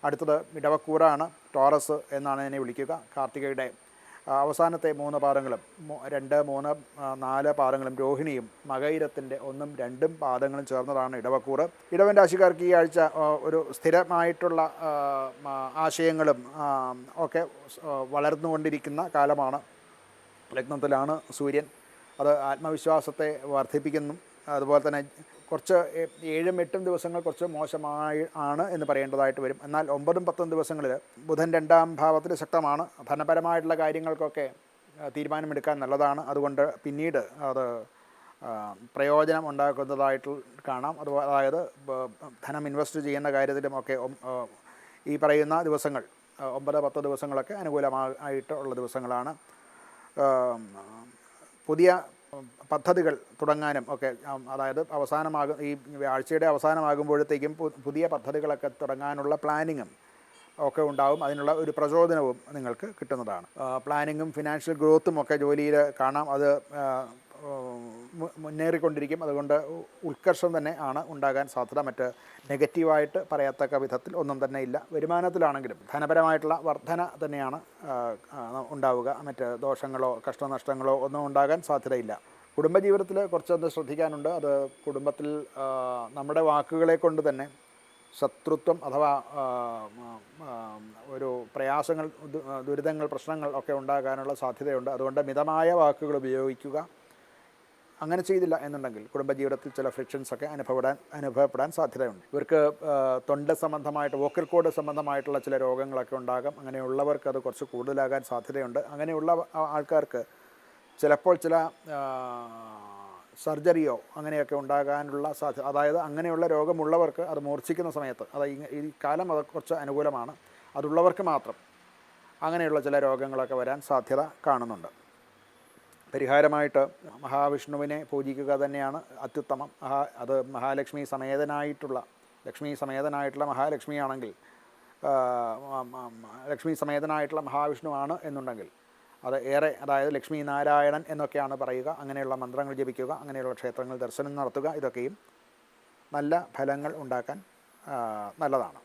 അടുത്തത് ഇടവക്കൂറാണ്, ടോറസ് എന്നാണ് ഇതിനെ വിളിക്കുക. കാർത്തികയുടെ അവസാനത്തെ 3 പാദങ്ങളും 2, 3, 4 പാദങ്ങളും രോഹിണിയും മകയിരത്തിൻ്റെ 1, 2 പാദങ്ങളും ചേർന്നതാണ് ഇടവക്കൂറ്. ഇടവൻ രാശിക്കാർക്ക് ഈ ആഴ്ച ഒരു സ്ഥിരമായിട്ടുള്ള ആശയങ്ങളും ഒക്കെ വളർന്നുകൊണ്ടിരിക്കുന്ന കാലമാണ്. ലഗ്നത്തിലാണ് സൂര്യൻ. അത് ആത്മവിശ്വാസത്തെ വർദ്ധിപ്പിക്കുന്നു. അതുപോലെ തന്നെ കുറച്ച് 7, 8 ദിവസങ്ങൾ കുറച്ച് മോശമായി എന്ന് പറയേണ്ടതായിട്ട് വരും. എന്നാൽ 9, 10 ദിവസങ്ങളിൽ ബുധൻ 2ാം ഭാവത്തിൽ ശക്തമാണ്. ധനപരമായിട്ടുള്ള കാര്യങ്ങൾക്കൊക്കെ തീരുമാനമെടുക്കാൻ നല്ലതാണ്. അതുകൊണ്ട് പിന്നീട് അത് പ്രയോജനം ഉണ്ടാക്കുന്നതായിട്ട് കാണാം. അതായത് ധനം ഇൻവെസ്റ്റ് ചെയ്യുന്ന കാര്യത്തിലുമൊക്കെ ഈ പറയുന്ന ദിവസങ്ങൾ 9, 10 ദിവസങ്ങളൊക്കെ അനുകൂലമായിട്ടുള്ള ദിവസങ്ങളാണ്. പുതിയ പദ്ധതികൾ തുടങ്ങാനും ഒക്കെ, അതായത് ഈ ആഴ്ചയുടെ അവസാനമാകുമ്പോഴത്തേക്കും പുതിയ പദ്ധതികളൊക്കെ തുടങ്ങാനുള്ള പ്ലാനിങ്ങും ഒക്കെ ഉണ്ടാവും. അതിനുള്ള ഒരു പ്രചോദനവും നിങ്ങൾക്ക് കിട്ടുന്നതാണ്. പ്ലാനിങ്ങും ഫിനാൻഷ്യൽ ഗ്രോത്തും ഒക്കെ ജോലിയിൽ കാണാം. അത് മുന്നേറിക്കൊണ്ടിരിക്കും. അതുകൊണ്ട് ഉത്കർഷം തന്നെ ആണ് ഉണ്ടാകാൻ സാധ്യത. മറ്റ് നെഗറ്റീവായിട്ട് പറയത്തക്ക വിധത്തിൽ ഒന്നും തന്നെ ഇല്ല. വരുമാനത്തിലാണെങ്കിലും ധനപരമായിട്ടുള്ള വർധന തന്നെയാണ് ഉണ്ടാവുക. മറ്റ് ദോഷങ്ങളോ കഷ്ടനഷ്ടങ്ങളോ ഒന്നും ഉണ്ടാകാൻ സാധ്യതയില്ല. കുടുംബജീവിതത്തിൽ കുറച്ചൊന്ന് ശ്രദ്ധിക്കാനുണ്ട്. അത് കുടുംബത്തിൽ നമ്മുടെ വാക്കുകളെ കൊണ്ട് തന്നെ ശത്രുത്വം അഥവാ ഒരു പ്രയാസങ്ങൾ, ദുരിതങ്ങൾ, പ്രശ്നങ്ങൾ ഒക്കെ ഉണ്ടാകാനുള്ള സാധ്യതയുണ്ട്. അതുകൊണ്ട് മിതമായ വാക്കുകൾ ഉപയോഗിക്കുക. അങ്ങനെ ചെയ്തില്ല എന്നുണ്ടെങ്കിൽ കുടുംബജീവിതത്തിൽ ചില ഫ്രിക്ഷൻസൊക്കെ അനുഭവപ്പെടാൻ സാധ്യതയുണ്ട്. ഇവർക്ക് തൊണ്ട സംബന്ധമായിട്ട്, വോക്കൽ കോഡ് സംബന്ധമായിട്ടുള്ള ചില രോഗങ്ങളൊക്കെ ഉണ്ടാകാം. അങ്ങനെയുള്ളവർക്ക് അത് കുറച്ച് കൂടുതലാകാൻ സാധ്യതയുണ്ട്. അങ്ങനെയുള്ള ആൾക്കാർക്ക് ചിലപ്പോൾ ചില സർജറിയോ അങ്ങനെയൊക്കെ ഉണ്ടാകാനുള്ള സാധ്യത, അതായത് അങ്ങനെയുള്ള രോഗമുള്ളവർക്ക് അത് മൂർച്ഛിക്കുന്ന സമയത്ത്, ഈ കാലം അത് കുറച്ച് അനുകൂലമാണ്. അതുള്ളവർക്ക് മാത്രം അങ്ങനെയുള്ള ചില രോഗങ്ങളൊക്കെ വരാൻ സാധ്യത കാണുന്നുണ്ട്. പരിഹാരമായിട്ട് മഹാവിഷ്ണുവിനെ പൂജിക്കുക തന്നെയാണ് അത്യുത്തമം. അത് ലക്ഷ്മി സമേതനായിട്ടുള്ള മഹാലക്ഷ്മിയാണെങ്കിൽ, ലക്ഷ്മി സമേതനായിട്ടുള്ള മഹാവിഷ്ണുവാണ് എന്നുണ്ടെങ്കിൽ അത് ഏറെ, അതായത് ലക്ഷ്മി നാരായണൻ എന്നൊക്കെയാണ് പറയുക. അങ്ങനെയുള്ള മന്ത്രങ്ങൾ ജപിക്കുക, അങ്ങനെയുള്ള ക്ഷേത്രങ്ങൾ ദർശനം നടത്തുക. ഇതൊക്കെയും നല്ല ഫലങ്ങൾ ഉണ്ടാക്കാൻ നല്ലതാണ്.